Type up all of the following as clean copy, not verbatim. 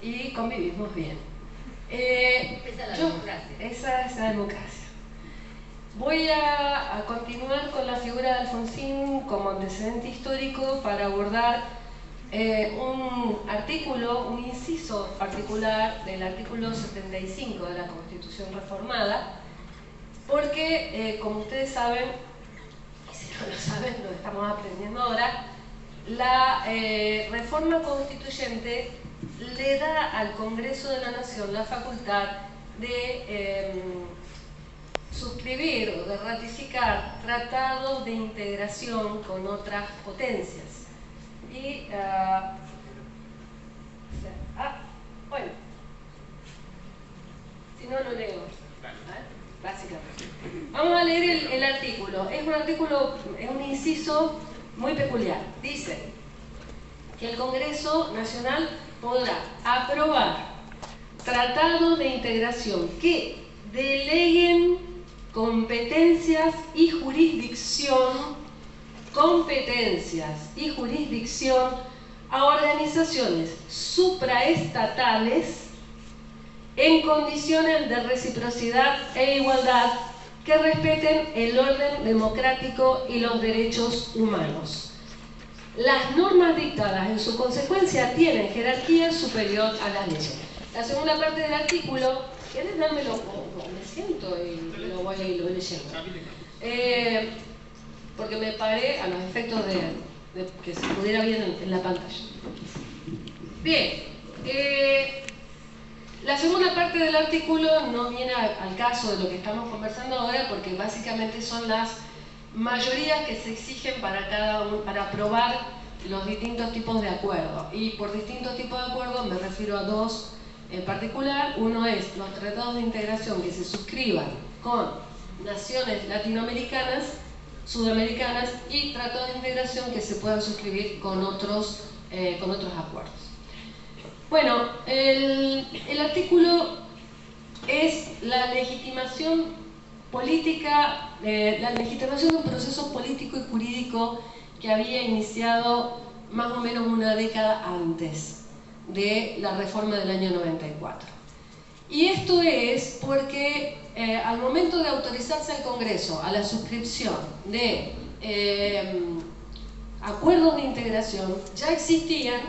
y convivimos bien. Esa es la democracia. Esa es la democracia. Voy a continuar con la figura de Alfonsín como antecedente histórico para abordar un artículo, un inciso particular del artículo 75 de la Constitución reformada, porque, como ustedes saben, y si no lo saben, lo estamos aprendiendo ahora, la reforma constituyente le da al Congreso de la Nación la facultad de suscribir o de ratificar tratados de integración con otras potencias. Y, bueno, si no lo leo, básicamente. Vamos a leer el artículo. Es un artículo, es un inciso muy peculiar. Dice que el Congreso Nacional podrá aprobar tratados de integración que deleguen competencias y jurisdicción a organizaciones supraestatales en condiciones de reciprocidad e igualdad que respeten el orden democrático y los derechos humanos. Las normas dictadas en su consecuencia tienen jerarquía superior a las leyes. La segunda parte del artículo, ¿quieres dármelo? Me siento y lo voy leyendo. Porque me paré a los efectos de que se pudiera ver en la pantalla. Bien, la segunda parte del artículo no viene al caso de lo que estamos conversando ahora, porque básicamente son las mayorías que se exigen para aprobar los distintos tipos de acuerdos. Y por distintos tipos de acuerdos me refiero a dos en particular. Uno es los tratados de integración que se suscriban con naciones latinoamericanas, sudamericanas, y tratados de integración que se puedan suscribir con otros acuerdos. Bueno, el artículo es la legitimación política, la legitimación de un proceso político y jurídico que había iniciado más o menos una década antes de la reforma del año 94. Y esto es porque al momento de autorizarse al Congreso a la suscripción de acuerdos de integración, ya existían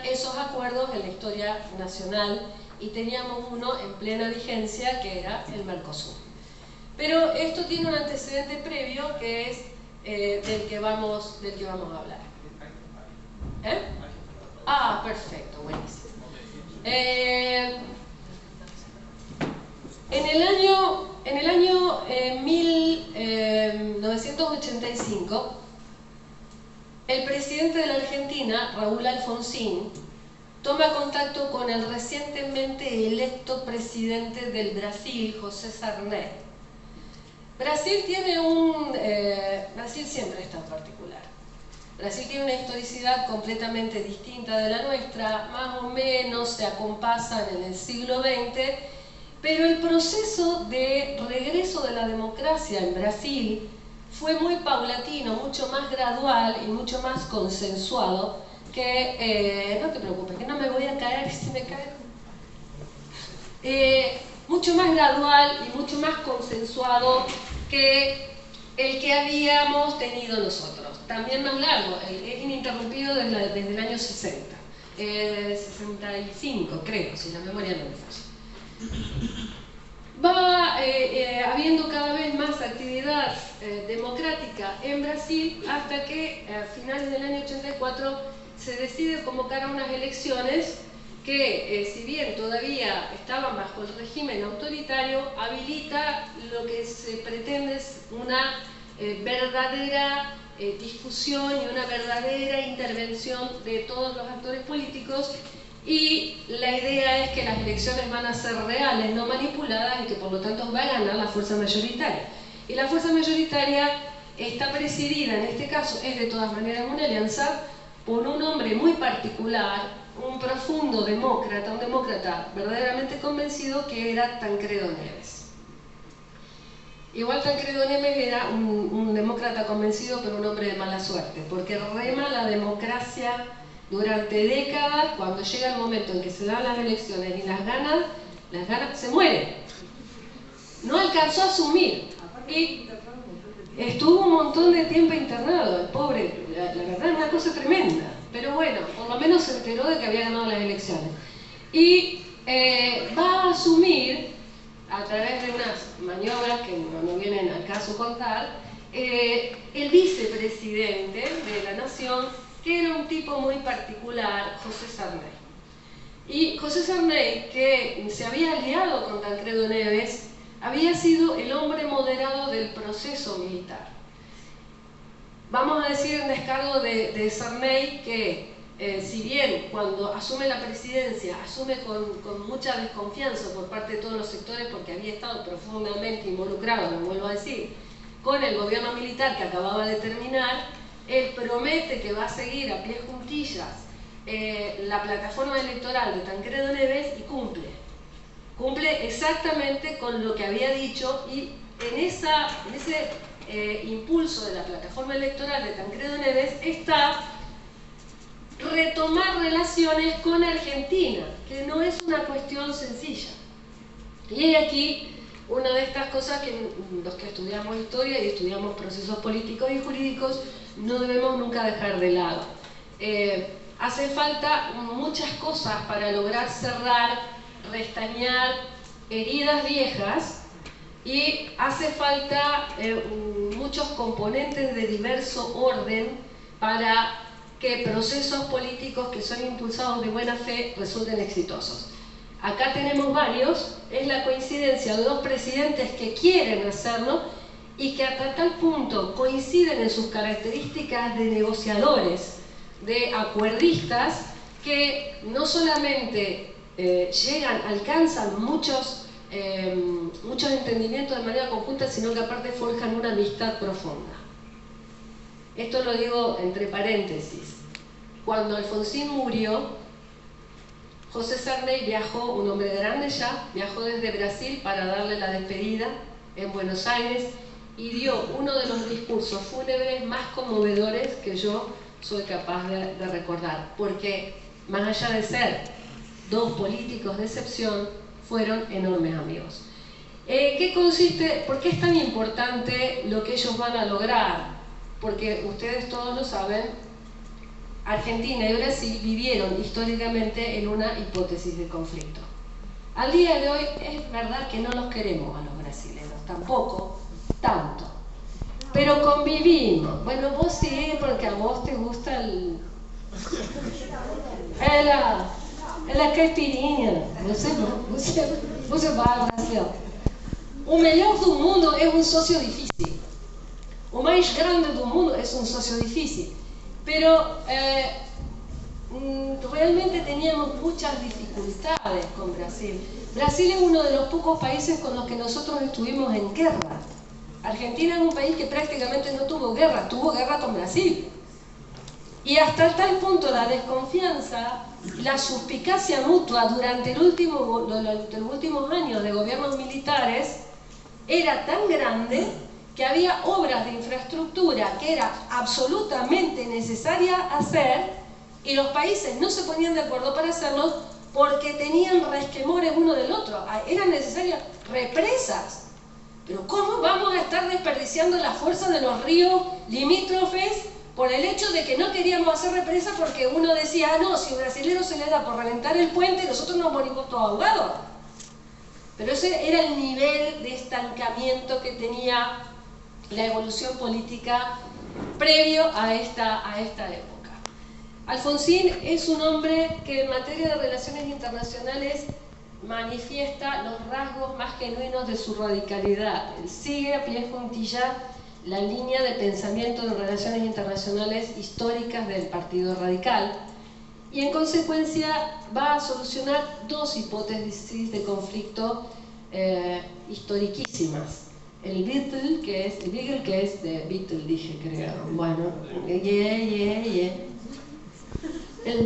esos acuerdos en la historia nacional y teníamos uno en plena vigencia que era el Mercosur. Pero esto tiene un antecedente previo que es del que vamos a hablar. Perfecto, buenísimo. En el año 1985, el presidente de la Argentina, Raúl Alfonsín, toma contacto con el recientemente electo presidente del Brasil, José Sarney. Brasil siempre está en particular. Brasil tiene una historicidad completamente distinta de la nuestra, más o menos se acompasan en el siglo XX, pero el proceso de regreso de la democracia en Brasil fue muy paulatino, mucho más gradual y mucho más consensuado que, no te preocupes, que no me voy a caer si me caigo. Mucho más gradual y mucho más consensuado que el que habíamos tenido nosotros. También más largo, es ininterrumpido desde el año 60, 65 creo, si la memoria no me falla. Va habiendo cada vez más actividad democrática en Brasil hasta que a finales del año 84 se decide convocar a unas elecciones que, si bien todavía estaban bajo el régimen autoritario, habilita lo que se pretende es una verdadera discusión y una verdadera intervención de todos los actores políticos. Y la idea es que las elecciones van a ser reales, no manipuladas, y que por lo tanto va a ganar la fuerza mayoritaria. Y la fuerza mayoritaria está presidida, en este caso es de todas maneras una alianza, por un hombre muy particular, un profundo demócrata, un demócrata verdaderamente convencido, que era Tancredo Neves. Igual Tancredo Neves era un demócrata convencido, pero un hombre de mala suerte, porque rema la democracia durante décadas, cuando llega el momento en que se dan las elecciones y las ganas se muere. No alcanzó a asumir y estuvo un montón de tiempo internado, el pobre, la verdad es una cosa tremenda, pero bueno, por lo menos se enteró de que había ganado las elecciones. Y va a asumir, a través de unas maniobras que no vienen al caso contar, el vicepresidente de la nación, que era un tipo muy particular, José Sarney. Y José Sarney, que se había aliado con Tancredo Neves, había sido el hombre moderado del proceso militar. Vamos a decir en descargo de Sarney que, si bien cuando asume la presidencia, asume con mucha desconfianza por parte de todos los sectores, porque había estado profundamente involucrado, lo vuelvo a decir, con el gobierno militar que acababa de terminar, él promete que va a seguir a pie juntillas la plataforma electoral de Tancredo Neves y cumple. Cumple exactamente con lo que había dicho, y en ese impulso de la plataforma electoral de Tancredo Neves está retomar relaciones con Argentina, que no es una cuestión sencilla. Y hay aquí una de estas cosas que los que estudiamos historia y estudiamos procesos políticos y jurídicos no debemos nunca dejar de lado. Hace falta muchas cosas para lograr cerrar, restañar heridas viejas, y hace falta muchos componentes de diverso orden para que procesos políticos que son impulsados de buena fe resulten exitosos. Acá tenemos varios, es la coincidencia de dos presidentes que quieren hacerlo y que hasta tal punto coinciden en sus características de negociadores, de acuerdistas, que no solamente alcanzan muchos entendimientos de manera conjunta, sino que aparte forjan una amistad profunda. Esto lo digo entre paréntesis. Cuando Alfonsín murió, José Sarney viajó, un hombre grande ya, viajó desde Brasil para darle la despedida en Buenos Aires y dio uno de los discursos fúnebres más conmovedores que yo soy capaz de recordar, porque más allá de ser dos políticos de excepción, fueron enormes amigos. ¿Qué consiste? ¿Por qué es tan importante lo que ellos van a lograr? Porque ustedes todos lo saben, Argentina y Brasil vivieron históricamente en una hipótesis de conflicto. Al día de hoy es verdad que no los queremos a los brasileños, tampoco tanto, pero convivimos. Bueno, vos sí, porque a vos te gusta la caipirinha. Você vai ao Brasil. O melhor do mundo é um socio difícil. O mais grande do mundo es un socio difícil, pero realmente teníamos muchas dificultades con Brasil. Brasil es uno de los pocos países con los que nosotros estuvimos en guerra. Argentina es un país que prácticamente no tuvo guerra con Brasil. Y hasta tal punto la desconfianza, la suspicacia mutua durante los últimos años de gobiernos militares era tan grande que había obras de infraestructura que era absolutamente necesaria hacer y los países no se ponían de acuerdo para hacerlos porque tenían resquemores uno del otro. Eran necesarias represas. Pero ¿cómo vamos a estar desperdiciando la fuerza de los ríos limítrofes por el hecho de que no queríamos hacer represas porque uno decía, ah, no, si a un brasilero se le da por reventar el puente, nosotros nos morimos todos ahogados? Pero ese era el nivel de estancamiento que tenía la evolución política previo a esta época. Alfonsín es un hombre que en materia de relaciones internacionales manifiesta los rasgos más genuinos de su radicalidad. Él sigue a pie juntillas la línea de pensamiento de relaciones internacionales históricas del Partido Radical y en consecuencia va a solucionar dos hipótesis de conflicto historiquísimas. El Beagle, que es de Beatle, dije, creo. Bueno, El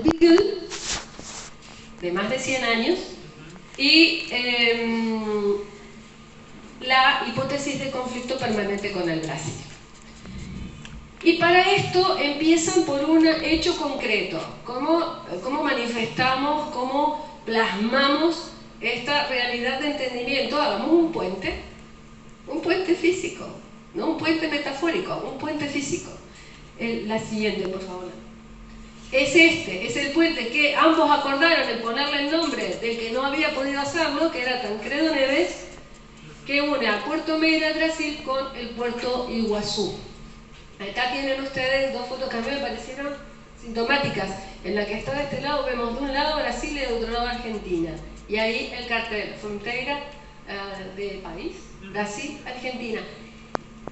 Beagle, de más de 100 años, y la hipótesis de conflicto permanente con el Brasil. Y para esto empiezan por un hecho concreto, cómo manifestamos, cómo plasmamos esta realidad de entendimiento. Hagamos un puente físico, no un puente metafórico, un puente físico. La siguiente, por favor. Es el puente que ambos acordaron en ponerle el nombre del que no había podido hacerlo, que era Tancredo Neves, que une a Puerto Meira, Brasil, con el puerto Iguazú. Acá tienen ustedes dos fotos que a mí me parecieron sintomáticas. En la que está de este lado vemos de un lado Brasil y de otro lado Argentina. Y ahí el cartel, frontera de país, Brasil, Argentina.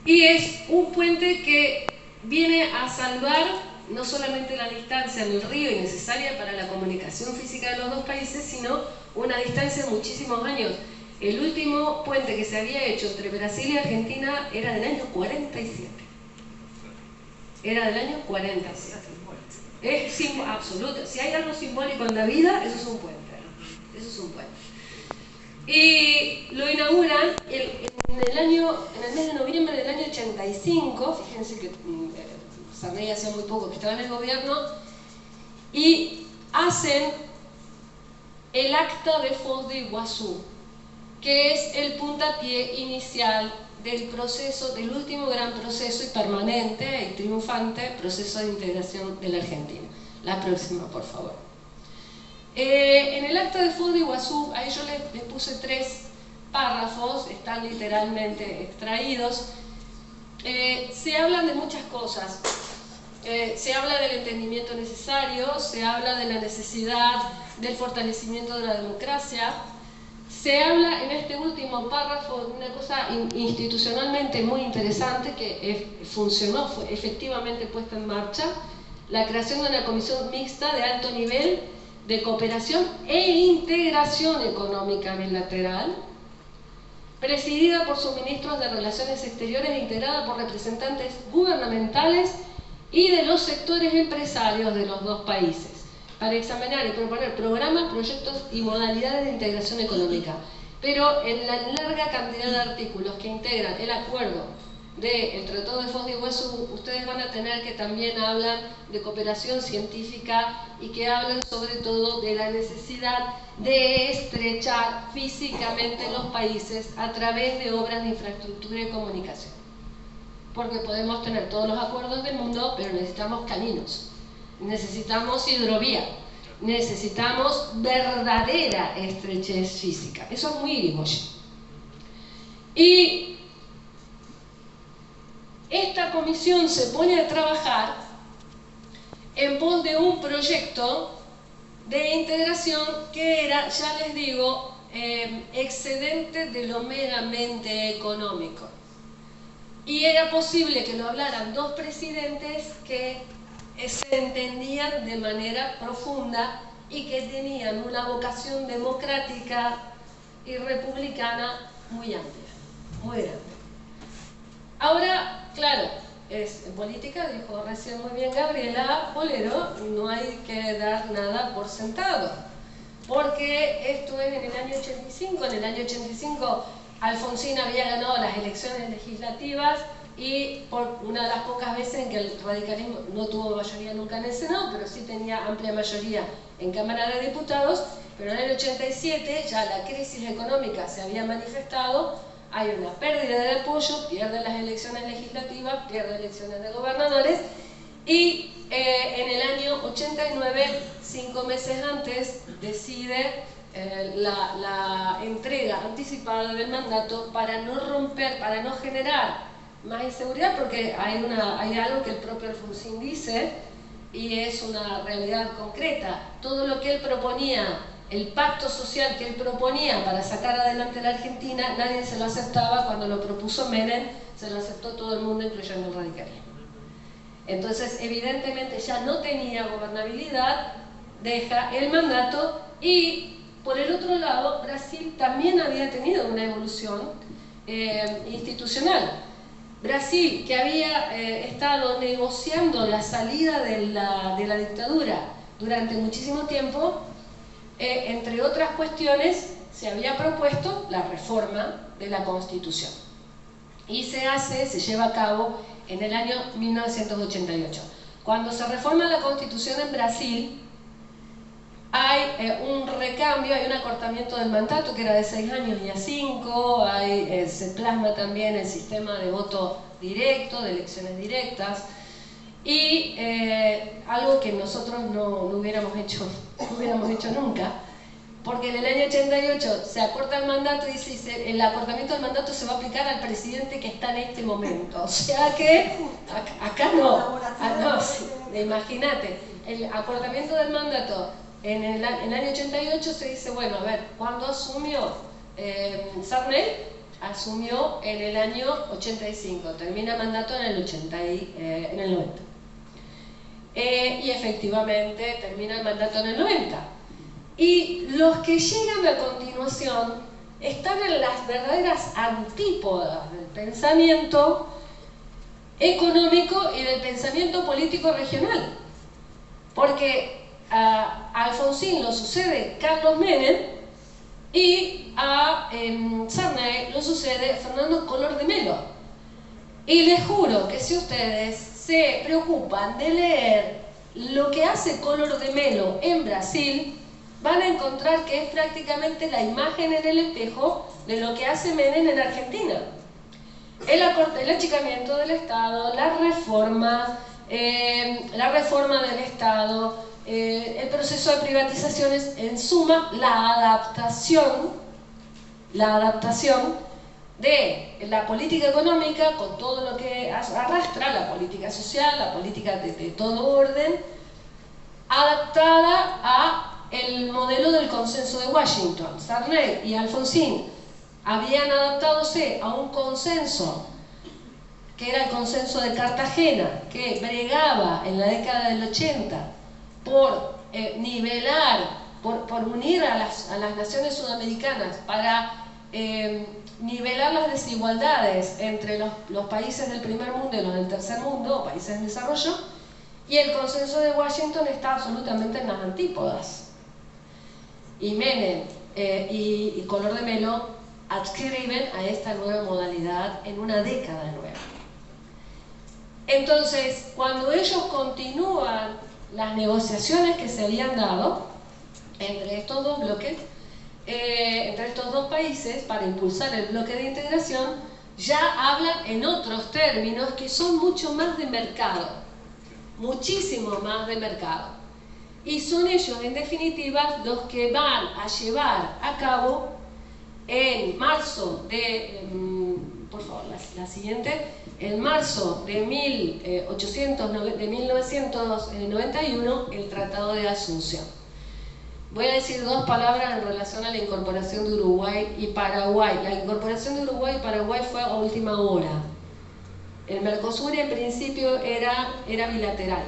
Y es un puente que viene a salvar no solamente la distancia en el río y necesaria para la comunicación física de los dos países, sino una distancia de muchísimos años. El último puente que se había hecho entre Brasil y Argentina era del año 47. Era del año 47. Es absoluto. Si hay algo simbólico en la vida, eso es un puente. Eso es un puente. Y lo inauguran en el mes de noviembre del año 85. Fíjense que Sarney hacía muy poco que estaba en el gobierno. Y hacen el acta de Foz de Iguazú, que es el puntapié inicial del proceso, del último gran proceso y permanente y triunfante proceso de integración de la Argentina. La próxima, por favor. En el acta de Foz de Iguazú, ahí yo les puse 3 párrafos, están literalmente extraídos. Se hablan de muchas cosas. Se habla del entendimiento necesario, se habla de la necesidad del fortalecimiento de la democracia. Se habla en este último párrafo de una cosa institucionalmente muy interesante que funcionó, fue efectivamente puesta en marcha, la creación de una comisión mixta de alto nivel de cooperación e integración económica bilateral, presidida por suministros de Relaciones Exteriores e integrada por representantes gubernamentales y de los sectores empresarios de los dos países, para examinar y proponer programas, proyectos y modalidades de integración económica. Pero en la larga cantidad de artículos que integran el acuerdo del Tratado de Foz de Iguazú, ustedes van a tener que también hablan de cooperación científica y que hablan sobre todo de la necesidad de estrechar físicamente los países a través de obras de infraestructura y comunicación. Porque podemos tener todos los acuerdos del mundo, pero necesitamos caminos. Necesitamos hidrovía, necesitamos verdadera estrechez física. Eso es muy Irigoyen. Y esta comisión se pone a trabajar en pos de un proyecto de integración que era, ya les digo, excedente de lo meramente económico. Y era posible que lo hablaran 2 presidentes que se entendían de manera profunda y que tenían una vocación democrática y republicana muy amplia, muy grande. Ahora, claro, en política, dijo recién muy bien Gabriela Bolero, no hay que dar nada por sentado, porque esto es en el año 85, en el año 85 Alfonsín había ganado las elecciones legislativas y por una de las pocas veces en que el radicalismo no tuvo mayoría nunca en el Senado, pero sí tenía amplia mayoría en Cámara de Diputados. Pero en el 87 ya la crisis económica se había manifestado, hay una pérdida de apoyo, pierde las elecciones legislativas, pierde elecciones de gobernadores y en el año 89, 5 meses antes, decide la entrega anticipada del mandato para no romper, para no generar más inseguridad, porque hay algo que el propio Alfonsín dice y es una realidad concreta. Todo lo que él proponía, el pacto social que él proponía para sacar adelante la Argentina, nadie se lo aceptaba. Cuando lo propuso Menem, se lo aceptó todo el mundo, incluyendo el radicalismo. Entonces, evidentemente ya no tenía gobernabilidad, deja el mandato. Y por el otro lado, Brasil también había tenido una evolución institucional. Brasil, que había estado negociando la salida de la dictadura durante muchísimo tiempo, entre otras cuestiones, se había propuesto la reforma de la Constitución. Y se lleva a cabo en el año 1988. Cuando se reforma la Constitución en Brasil, hay un recambio, hay un acortamiento del mandato que era de 6 años y a 5, se plasma también el sistema de voto directo, de elecciones directas, y algo que nosotros no hubiéramos hecho nunca, porque en el año 88 se acorta el mandato y dice el acortamiento del mandato se va a aplicar al presidente que está en este momento. O sea que acá no, sí, imagínate, el acortamiento del mandato en el año 88 se dice, bueno, a ver, ¿cuándo asumió Sarney? Asumió en el año 85, termina el mandato en el 90. Y efectivamente termina el mandato en el 90. Y los que llegan a continuación están en las verdaderas antípodas del pensamiento económico y del pensamiento político regional. Porque a Alfonsín lo sucede Carlos Menem y a Sarney lo sucede Fernando Collor de Mello. Y les juro que si ustedes se preocupan de leer lo que hace Collor de Mello en Brasil, van a encontrar que es prácticamente la imagen en el espejo de lo que hace Menem en Argentina. El achicamiento del Estado, la reforma del Estado, el proceso de privatizaciones, en suma, la adaptación de la política económica con todo lo que arrastra, la política social, la política de todo orden, adaptada a el modelo del consenso de Washington. Sarney y Alfonsín habían adaptadose a un consenso que era el consenso de Cartagena, que bregaba en la década del 80 por nivelar, por unir a las naciones sudamericanas para nivelar las desigualdades entre los países del primer mundo y los del tercer mundo, o países en desarrollo, y el consenso de Washington está absolutamente en las antípodas. Y Menem y Collor de Mello adscriben a esta nueva modalidad en una década nueva. Entonces, cuando ellos continúan las negociaciones que se habían dado entre estos dos bloques, entre estos dos países, para impulsar el bloque de integración, ya hablan en otros términos que son mucho más de mercado, muchísimo más de mercado. Y son ellos, en definitiva, los que van a llevar a cabo en marzo de, por favor, la siguiente, en marzo de 1991, el Tratado de Asunción. Voy a decir dos palabras en relación a la incorporación de Uruguay y Paraguay. La incorporación de Uruguay y Paraguay fue a última hora. El Mercosur en principio era bilateral.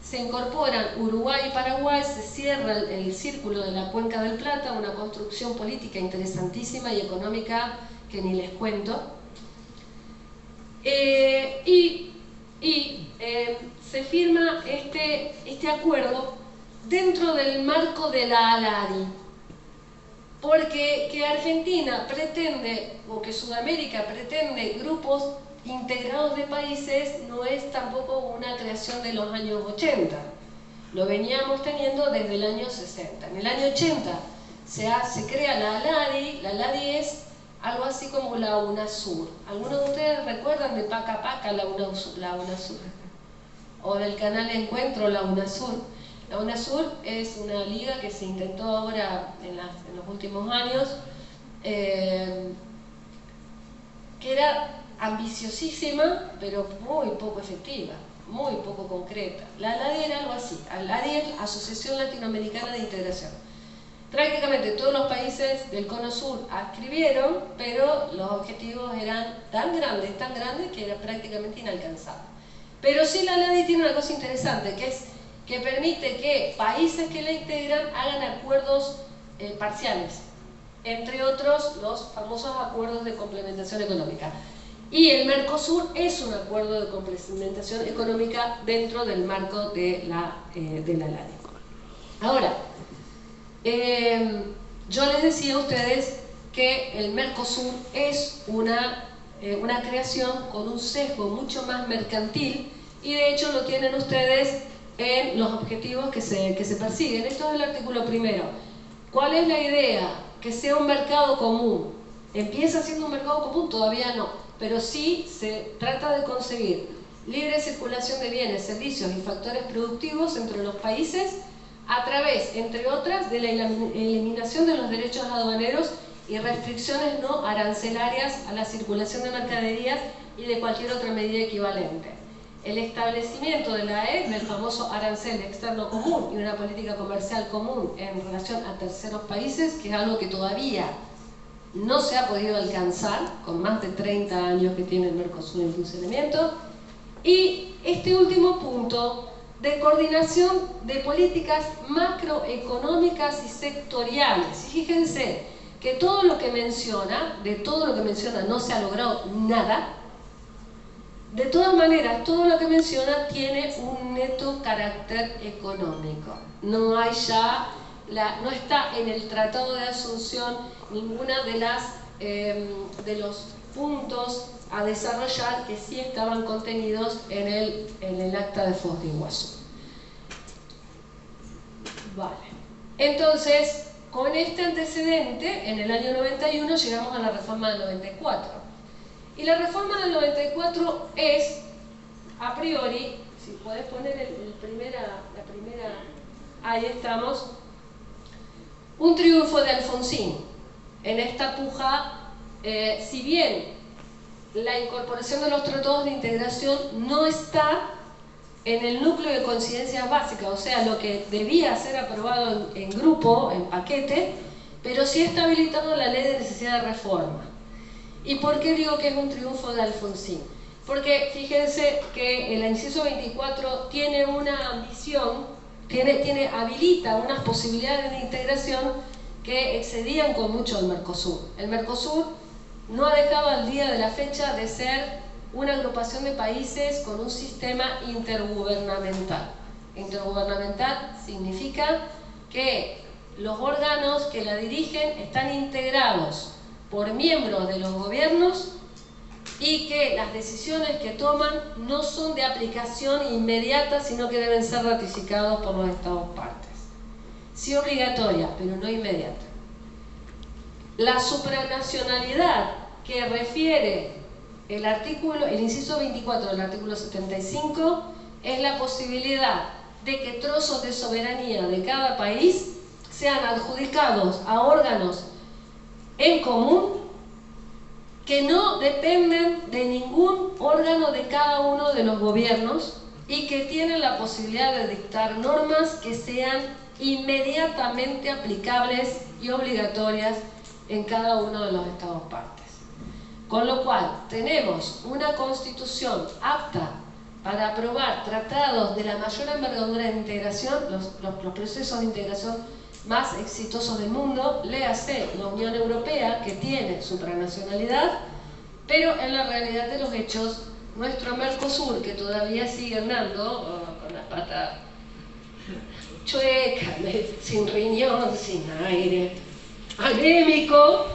Se incorporan Uruguay y Paraguay, se cierra el círculo de la Cuenca del Plata, una construcción política interesantísima y económica que ni les cuento. Se firma este acuerdo dentro del marco de la ALADI, porque que Argentina pretende, o que Sudamérica pretende grupos integrados de países, no es tampoco una creación de los años 80, lo veníamos teniendo desde el año 60. En el año 80 se crea la ALADI. La ALADI es algo así como la UNASUR. ¿Algunos de ustedes recuerdan de Paca Paca la UNASUR? O del canal Encuentro, la UNASUR. La UNASUR es una liga que se intentó ahora en los últimos años, que era ambiciosísima, pero muy poco efectiva, muy poco concreta. La ALADI era algo así. ALADI es Asociación Latinoamericana de Integración. Prácticamente todos los países del Cono Sur adscribieron, pero los objetivos eran tan grandes, que era prácticamente inalcanzable. Pero sí la ALADI tiene una cosa interesante, que es que permite que países que la integran hagan acuerdos parciales, entre otros los famosos acuerdos de complementación económica. Y el Mercosur es un acuerdo de complementación económica dentro del marco de la ALADI. Ahora, yo les decía a ustedes que el Mercosur es una una creación con un sesgo mucho más mercantil, y de hecho lo tienen ustedes en los objetivos que se persiguen. Esto es el artículo primero. ¿Cuál es la idea? Que sea un mercado común. ¿Empieza siendo un mercado común? Todavía no, pero sí se trata de conseguir libre circulación de bienes, servicios y factores productivos entre los países a través, entre otras, de la eliminación de los derechos aduaneros y restricciones no arancelarias a la circulación de mercaderías y de cualquier otra medida equivalente. El establecimiento de la AEC, del famoso arancel externo común y una política comercial común en relación a terceros países, que es algo que todavía no se ha podido alcanzar, con más de 30 años que tiene el Mercosur en funcionamiento. Y este último punto de coordinación de políticas macroeconómicas y sectoriales. Y fíjense que todo lo que menciona, de todo lo que menciona no se ha logrado nada. De todas maneras, todo lo que menciona tiene un neto carácter económico. No hay ya, no está en el Tratado de Asunción ninguna de los puntos a desarrollar que sí estaban contenidos en el acta de Foz de Iguazú. Vale. Entonces, con este antecedente, en el año 91 llegamos a la reforma del 94. Y la reforma del 94 es, a priori, si podés poner la primera, ahí estamos, un triunfo de Alfonsín en esta puja. Si bien la incorporación de los tratados de integración no está en el núcleo de coincidencias básicas, o sea, lo que debía ser aprobado en grupo, en paquete, pero sí está habilitado la ley de necesidad de reforma. ¿Y por qué digo que es un triunfo de Alfonsín? Porque fíjense que el inciso 24 tiene una ambición, habilita unas posibilidades de integración que excedían con mucho al Mercosur. El Mercosur no ha dejado al día de la fecha de ser una agrupación de países con un sistema intergubernamental. Intergubernamental significa que los órganos que la dirigen están integrados por miembros de los gobiernos y que las decisiones que toman no son de aplicación inmediata, sino que deben ser ratificados por los Estados partes. Sí obligatoria, pero no inmediata. La supranacionalidad que refiere el inciso 24 del artículo 75 es la posibilidad de que trozos de soberanía de cada país sean adjudicados a órganos en común que no dependen de ningún órgano de cada uno de los gobiernos y que tienen la posibilidad de dictar normas que sean inmediatamente aplicables y obligatorias en cada uno de los Estados partes. Con lo cual, tenemos una constitución apta para aprobar tratados de la mayor envergadura de integración, los procesos de integración más exitosos del mundo, léase la Unión Europea, que tiene supranacionalidad, pero en la realidad de los hechos, nuestro Mercosur, que todavía sigue andando con la pata chueca, sin riñón, sin aire, anémico,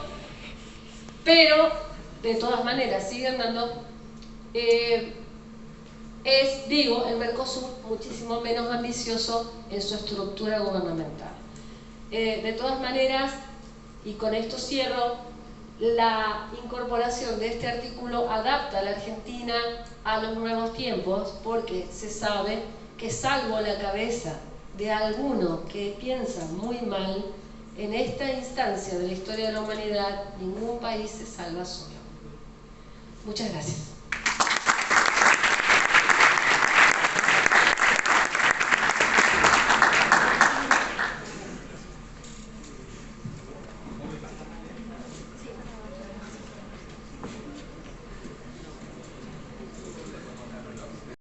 pero de todas maneras sigue andando, el Mercosur muchísimo menos ambicioso en su estructura gubernamental. De todas maneras, y con esto cierro, la incorporación de este artículo adapta a la Argentina a los nuevos tiempos, porque se sabe que, salvo la cabeza de alguno que piensa muy mal, en esta instancia de la historia de la humanidad, ningún país se salva solo. Muchas gracias.